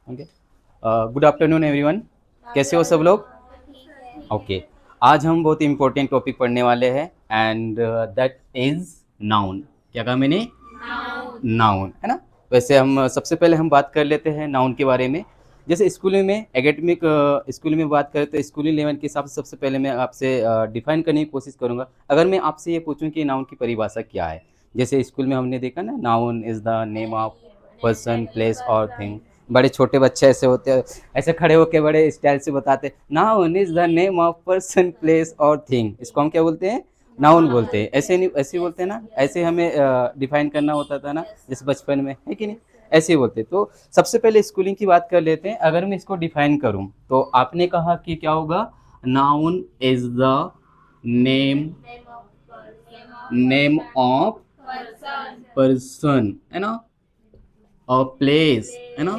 Okay. Good afternoon everyone. कैसे हो सब लोग? ओके। आज हम बहुत इंपॉर्टेंट टॉपिक पढ़ने वाले हैं एंड दैट इज नाउन। क्या कहा मैंने? नाउन, है ना। वैसे हम सबसे पहले हम बात कर लेते हैं नाउन के बारे में। जैसे स्कूल में एकेडमिक स्कूल में बात करें तो स्कूली लेवल के हिसाब से सबसे पहले मैं आपसे डिफाइन करने की कोशिश करूंगा। अगर मैं आपसे ये पूछूं कि नाउन की परिभाषा क्या है, जैसे स्कूल में हमने देखा ना, noun is the name of person, place और थिंग। बड़े छोटे बच्चे ऐसे होते हैं, ऐसे खड़े होकर बड़े स्टाइल से बताते, noun is the name of person, place और थिंग। इसको हम क्या बोलते हैं? नाउन बोलते हैं। ऐसे नहीं, ऐसे ही बोलते हैं ना, ऐसे हमें डिफाइन करना होता था ना, जैसे बचपन में, है कि नहीं? ऐसे ही बोलते। तो सबसे पहले स्कूलिंग की बात कर लेते हैं। अगर मैं इसको डिफाइन करूं तो आपने कहा कि क्या होगा? Noun is the name, name of person, है ना, और प्लेस, है ना,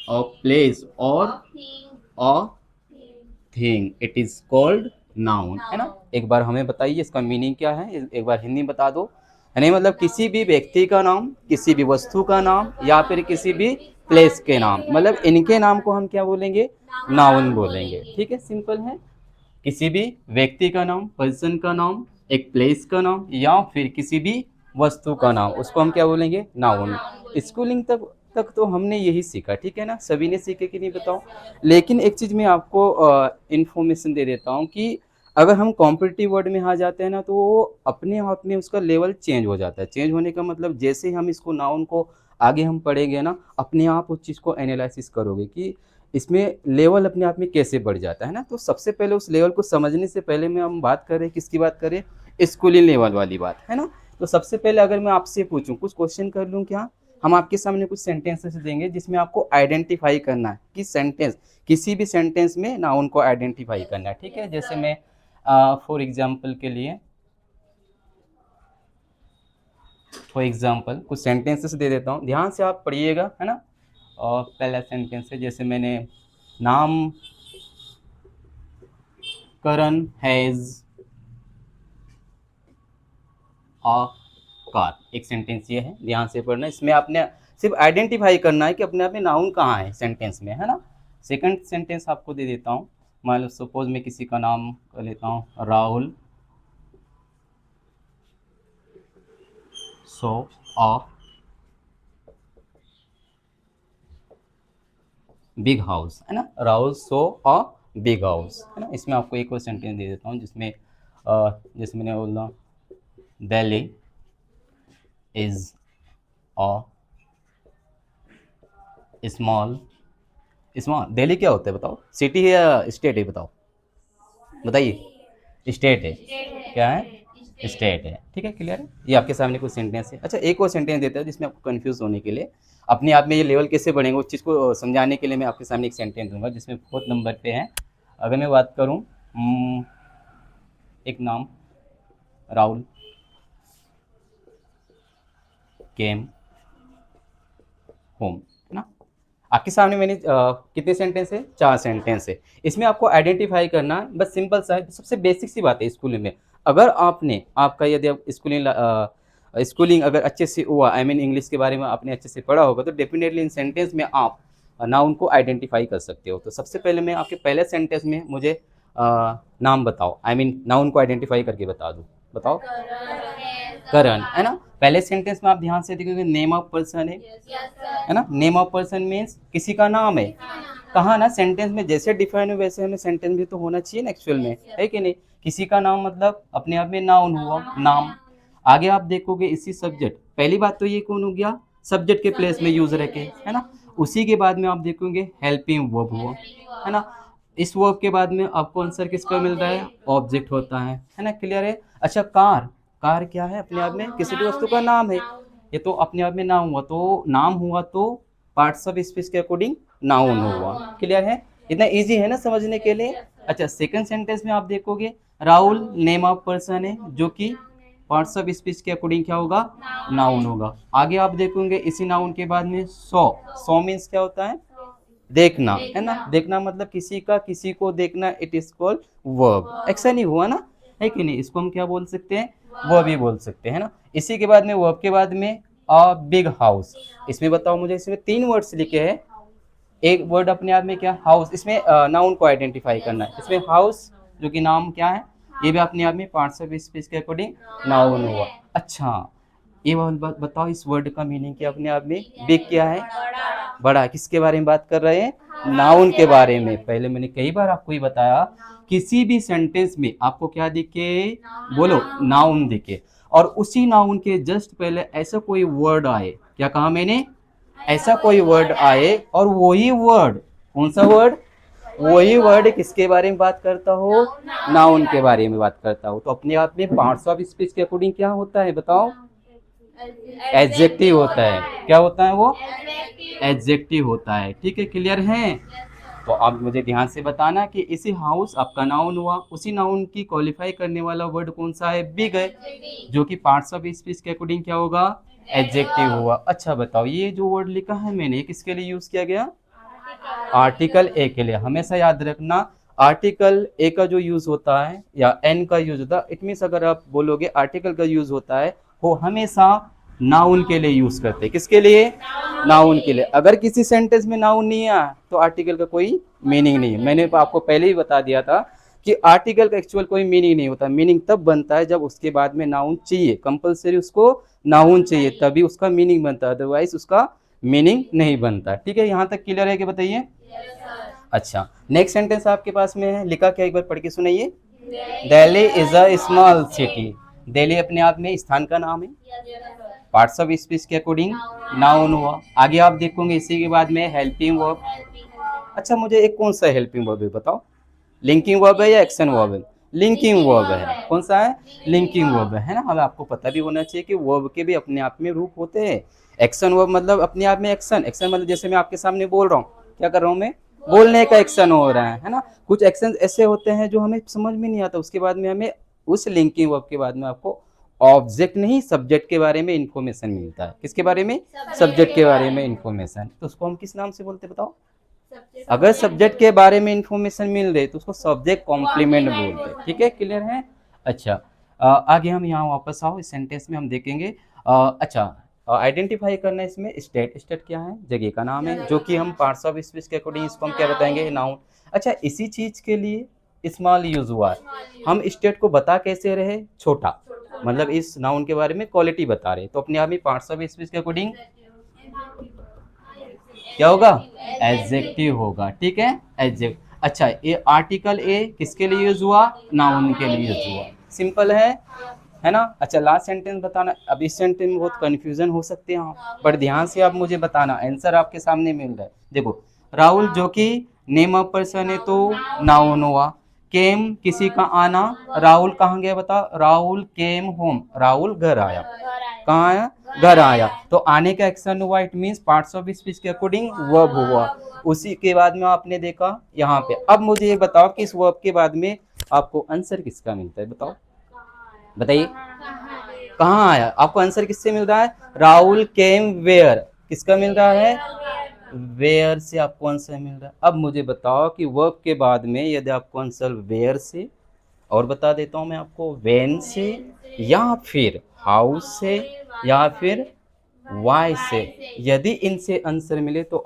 और प्लेस और thing, it is called noun, है ना। एक बार हमें बताइए इसका मीनिंग क्या है, एक बार हिंदी में बता दो। यानी मतलब किसी भी व्यक्ति का नाम, किसी भी वस्तु का नाम, या फिर किसी भी प्लेस के नाम, मतलब इनके नाम को हम क्या बोलेंगे? नाउन बोलेंगे। ठीक है, सिंपल है। किसी भी व्यक्ति का नाम, पर्सन का नाम, एक प्लेस का नाम, या फिर किसी भी वस्तु का नाम, उसको हम क्या बोलेंगे? नाउन। स्कूलिंग तक तक तो हमने यही सीखा, ठीक है ना। सभी ने सीखे कि नहीं बताओ। लेकिन एक चीज़ मैं आपको इंफॉर्मेशन दे देता हूँ कि अगर हम कॉम्पिटिटिव वर्ड में आ जाते हैं ना, तो वो अपने आप में उसका लेवल चेंज हो जाता है। चेंज होने का मतलब जैसे ही हम इसको नाउन को आगे हम पढ़ेंगे ना, अपने आप उस चीज़ को एनालिसिस करोगे कि इसमें लेवल अपने आप में कैसे बढ़ जाता है ना। तो सबसे पहले उस लेवल को समझने से पहले में हम बात करें, किसकी बात करें? स्कूलिंग लेवल वाली बात, है ना। तो सबसे पहले अगर मैं आपसे पूछूं, कुछ क्वेश्चन कर लूं क्या? हम आपके सामने कुछ सेंटेंसेस देंगे जिसमें आपको आइडेंटिफाई करना है कि सेंटेंस, किसी भी सेंटेंस में नाउन को आइडेंटिफाई करना है, ठीक है। जैसे मैं फॉर एग्जाम्पल कुछ सेंटेंसेस दे देता हूँ, ध्यान से आप पढ़िएगा, है ना। और पहला सेंटेंस है, जैसे मैंने नाम करण हैज अ कार, एक सेंटेंस ये है, ध्यान से पढ़ना। इसमें आपने सिर्फ आइडेंटिफाई करना है कि अपने आप में नाउन कहाँ है सेंटेंस में, है ना। सेकंड सेंटेंस आपको दे देता हूँ। मान लो सपोज मैं किसी का नाम कर लेता हूँ, राहुल सो अ बिग हाउस, है ना। राहुल सो अ बिग हाउस, है ना। इसमें आपको एक और सेंटेंस दे देता हूँ जिसमें जैसे मैंने बोला, Delhi is a small, small Delhi क्या होता है बताओ? सिटी है या स्टेट है बताओ? बताइए। स्टेट है। क्या है? स्टेट है। ठीक है, क्लियर है। ये आपके सामने कुछ सेंटेंस है। अच्छा, एक और सेंटेंस देता है जिसमें आपको कंफ्यूज होने के लिए, अपने आप में ये लेवल कैसे बढ़ेंगे उस चीज़ को समझाने के लिए मैं आपके सामने एक सेंटेंस दूंगा जिसमें फोर्थ नंबर पे है। अगर मैं बात करूँ, एक नाम, राहुल केम होम, है ना। आपके सामने मैंने कितने सेंटेंस है? 4 सेंटेंस है। इसमें आपको आइडेंटिफाई करना है, बस सिंपल सा है, सबसे बेसिक सी बात है स्कूलिंग में। अगर आपने, आपका यदि आप स्कूलिंग अगर अच्छे से हुआ, आई मीन इंग्लिश के बारे में आपने अच्छे से पढ़ा होगा, तो डेफिनेटली इन सेंटेंस में आप नाउन को आइडेंटिफाई कर सकते हो। तो सबसे पहले मैं आपके पहले सेंटेंस में मुझे नाम बताओ, आई मीन नाउन को आइडेंटिफाई करके बता दो। बताओ। करण, है ना। पहले सेंटेंस में आप ध्यान से देखोगे, नेम ऑफ पर्सन है ना। नेम ऑफ पर्सन मीन्स किसी का नाम है। कहा ना, सेंटेंस में जैसे डिफाइन हो वैसे हमें सेंटेंस भी तो होना चाहिए ना एक्चुअल में, है कि नहीं। किसी का नाम मतलब अपने आप में नाउन हुआ, नाम। आगे आप देखोगे इसी सब्जेक्ट, पहली बात तो ये कौन हो गया? सब्जेक्ट के प्लेस में यूज रखे, है ना। उसी के बाद में आप देखोगे हेल्पिंग वर्ब हुआ, है ना। इस वर्ब के बाद में आपको आंसर किसका मिल रहा है? ऑब्जेक्ट होता है ना। क्लियर है। अच्छा, कार, कार क्या है? अपने आप में किसी भी वस्तु का नाम है। ये तो अपने आप में नाम हुआ, तो नाम हुआ तो पार्ट्स ऑफ स्पीच के अकॉर्डिंग नाउन हुआ। क्लियर है। इतना इजी है ना समझने के लिए। अच्छा, सेकंड सेंटेंस में आप देखोगे, राहुल नेम ऑफ पर्सन है, जो कि पार्ट्स ऑफ स्पीच के अकॉर्डिंग क्या होगा? नाउन होगा। आगे आप देखोगे इसी नाउन के बाद में सो, सो मीन्स क्या होता है? देखना, है ना। देखना मतलब किसी का, किसी को देखना, it is called verb. Action ही हुआ ना, है कि नहीं। इसको हम क्या बोल सकते हैं? वर्ब ही बोल सकते हैं ना। इसी के बाद में, वर्ब के बाद में अ बिग हाउस। इसमें बताओ मुझे, इसमें 3 वर्ड्स लिखे हैं, एक वर्ड अपने आप में क्या, हाउस, इसमें नाउन को आइडेंटिफाई करना है। इसमें हाउस जो कि नाम क्या है, ये भी अपने आप में पार्ट्स ऑफ स्पीच के अकॉर्डिंग नाउन हुआ। अच्छा, ये वाली बात बताओ, इस वर्ड का मीनिंग क्या अपने आप में, बिग क्या है, बड़ा। किसके बारे में बात कर रहे हैं, नाउन के बारे में। पहले मैंने कई बार आपको ये बताया, किसी भी सेंटेंस में आपको क्या दिखे, बोलो, नाउन दिखे, और उसी नाउन के जस्ट पहले ऐसा कोई वर्ड आए, क्या कहा मैंने, ऐसा कोई वर्ड आए, और वही वर्ड, कौन सा वर्ड, वही वर्ड किसके बारे में बात करता हो, नाउन के बारे में बात करता हो, तो अपने आप में पार्ट्स ऑफ स्पीच के अकॉर्डिंग क्या होता है बताओ, एडजेक्टिव होता है। क्या होता है वो, एडजेक्टिव होता है। ठीक है, क्लियर है। तो आप मुझे ध्यान से बताना कि इसी हाउस आपका नाउन हुआ, उसी नाउन की क्वालिफाई करने वाला वर्ड कौन सा है, बिग है, जो कि पार्ट्स ऑफ स्पीच के अकॉर्डिंग क्या होगा, एडजेक्टिव हुआ। अच्छा बताओ, ये जो वर्ड लिखा है मैंने, ये किसके लिए यूज किया गया, आर्टिकल ए के लिए। हमेशा याद रखना, आर्टिकल ए का जो यूज होता है या एन का यूज होता है, इट मीन्स अगर आप बोलोगे आर्टिकल का यूज होता है, वो हमेशा नाउन के लिए यूज करते हैं। किसके लिए, नाउन के लिए। अगर किसी सेंटेंस में नाउन नहीं आया तो आर्टिकल का कोई मीनिंग नहीं है। मैंने आपको पहले ही बता दिया था कि आर्टिकल का एक्चुअल कोई मीनिंग नहीं होता। मीनिंग तब बनता है जब उसके बाद में नाउन चाहिए, कंपलसरी उसको नाउन चाहिए, तभी उसका मीनिंग बनता है, अदरवाइज उसका मीनिंग नहीं बनता। ठीक है, यहाँ तक क्लियर है कि बताइए। अच्छा, नेक्स्ट सेंटेंस आपके पास में है, लिखा क्या, एक बार पढ़ के सुनाइए। Delhi is a small city. Delhi अपने आप में स्थान का नाम है, पार्ट्स ऑफ स्पीच के अकॉर्डिंग नाउन हुआ। आगे आप देखोगे इसी के बाद में हेल्पिंग वर्ब। अच्छा, मुझे एक कौन सा हेल्पिंग वर्ब है बताओ, लिंकिंग वर्ब है या एक्शन वर्ब है, लिंकिंग वर्ब है। कौन सा है, लिंकिंग वर्ब है ना। हमें आपको पता भी होना चाहिए कि वर्ब के भी अपने आप में रूप होते हैं। एक्शन वर्ब मतलब अपने आप में एक्शन, एक्शन मतलब जैसे मैं आपके सामने बोल रहा हूँ, क्या कर रहा हूँ मैं, बोलने का एक्शन हो रहा है ना। कुछ एक्शन ऐसे होते हैं जो हमें समझ में नहीं आता, उसके बाद में हमें उस लिंकिंग वर्ब के बाद में आपको ऑब्जेक्ट नहीं, सब्जेक्ट के बारे में इंफॉर्मेशन मिलता है। किसके बारे में, सब्जेक्ट के बारे में इंफॉर्मेशन। तो उसको हम किस नाम से बोलते हैं बताओ, अगर सब्जेक्ट के बारे में इंफॉर्मेशन मिल रही तो उसको सब्जेक्ट कॉम्प्लीमेंट बोलते हैं। ठीक है, क्लियर है। अच्छा, आगे हम यहाँ वापस आओ, इस सेंटेंस में हम देखेंगे। अच्छा, आइडेंटिफाई करना है इसमें, स्टेट, स्टेट क्या है, जगह का नाम है, जो कि हम पार्ट्स ऑफ स्पीच के अकॉर्डिंग इसको हम क्या बताएंगे, नाउन। अच्छा, इसी चीज के लिए स्मॉल यूज हुआ है। हम स्टेट को बता कैसे रहे, छोटा, मतलब इस नाउन के बारे में क्वालिटी बता रहे, तो अपने आप में पार्ट्स ऑफ स्पीच के अकॉर्डिंग क्या होगा, एडजेक्टिव होगा। ठीक है, एडजेक्ट। अच्छा, ये आर्टिकल ए किसके लिए यूज हुआ, नाउन के लिए यूज हुआ। सिंपल है ना। अच्छा, लास्ट सेंटेंस बताना। अब इस सेंटेंस में बहुत कंफ्यूजन हो सकते हैं, पर ध्यान से आप मुझे बताना, आंसर आपके सामने मिल रहा है। देखो, राहुल जो कि नेम ऑफ पर्सन है तो नाउन हुआ। केम किसी का आना, राहुल कहाँ गया बता, राहुल केम होम, राहुल घर आया। कहाँ आया, घर आया। तो आने का एक्शन हुआ, it means parts of speech के अकॉर्डिंग वर्ब हुआ। उसी के बाद में आपने देखा यहाँ पे। अब मुझे ये बताओ कि इस वर्ब के बाद में आपको आंसर किसका मिलता है बताओ, बताइए। कहाँ आया, आपको आंसर किससे मिल रहा है, राहुल केम वेयर, किसका मिल रहा है, वेयर से आपको आंसर मिल रहा है। अब मुझे बताओ कि वर्ब के बाद में यदि आपको आंसर वेयर से, और बता देता हूं मैं आपको, वेन से, या फिर हाउस से, या फिर वाई से, यदि इनसे आंसर मिले तो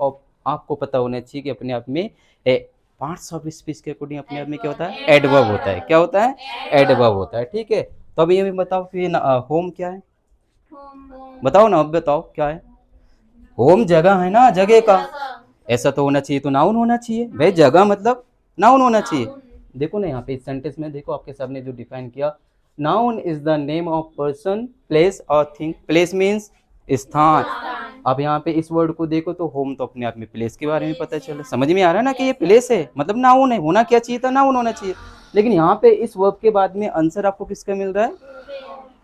आपको पता होना चाहिए कि अपने आप में पार्ट्स ऑफ स्पीच के अकॉर्डिंग अपने आप में क्या होता है, एडवर्ब होता है। क्या होता है, एडवर्ब होता है। ठीक है, तो अभी ये बताओ फिर होम क्या है, बताओ ना, अब बताओ क्या है, होम जगह है ना, जगह का। ऐसा तो होना चाहिए, तो नाउन होना चाहिए भाई, जगह मतलब नाउन होना चाहिए। देखो ना यहाँ पे इस सेंटेंस में देखो, आपके सामने जो डिफाइन किया, noun is the name of person, place और थिंग। प्लेस मीन्स स्थान। अब यहाँ पे इस वर्ड को देखो तो होम तो अपने आप में प्लेस के बारे में पता चले, समझ में आ रहा है ना कि ये प्लेस है, मतलब नाउन है, होना क्या चाहिए था, नाउन होना चाहिए। लेकिन यहाँ पे इस वर्ब के बाद में आंसर आपको किसका मिल रहा है,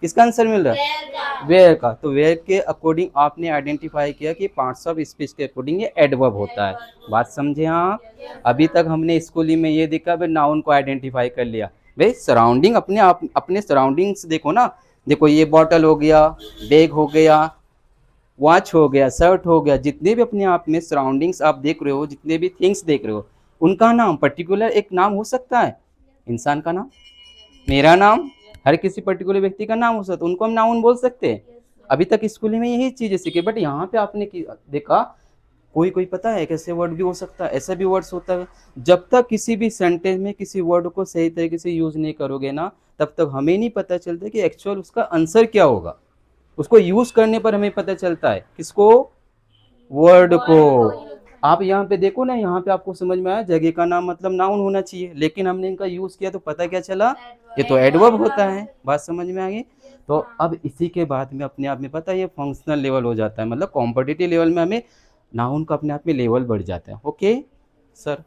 किसका आंसर मिल रहा है, वेयर का। तो वेयर के अकॉर्डिंग आपने आइडेंटिफाई किया कि पार्ट्स ऑफ स्पीच के अकॉर्डिंग ये एडवर्ब होता है। बात समझे आप। अभी तक हमने स्कूलिंग में ये देखा भाई, नाउन को आइडेंटिफाई कर लिया भाई, सराउंडिंग अपने आप, अपने सराउंडिंग्स देखो ना। देखो, ये बॉटल हो गया, बैग हो गया, वॉच हो गया, शर्ट हो गया, जितने भी अपने आप में सराउंडिंग्स आप देख रहे हो, जितने भी थिंग्स देख रहे हो, उनका नाम पर्टिकुलर एक नाम हो सकता है। इंसान का नाम, मेरा नाम, हर किसी पर्टिकुलर व्यक्ति का नाम हो सकता है, उनको हम नाउन बोल सकते हैं। अभी तक स्कूल में यही चीजें सीखे, बट यहाँ पे आपने देखा कोई कोई पता है कैसे वर्ड भी हो सकता है, ऐसा भी वर्ड्स होता है। जब तक किसी भी सेंटेंस में किसी वर्ड को सही तरीके से यूज़ नहीं करोगे ना, तब तक हमें नहीं पता चलता कि एक्चुअल उसका आंसर क्या होगा। उसको यूज़ करने पर हमें पता चलता है, किसको? वर्ड को। आप यहाँ पे देखो ना, यहाँ पे आपको समझ में आया जगह का नाम मतलब नाउन होना चाहिए, लेकिन हमने इनका यूज़ किया तो पता क्या चला? ये तो एडवर्ब होता है। बात समझ में आ गई? तो अब इसी के बाद में अपने आप में पता है ये फंक्शनल लेवल हो जाता है, मतलब कॉम्पिटिटिव लेवल में हमें नाउन का अपने आप में लेवल बढ़ जाता है। Okay sir.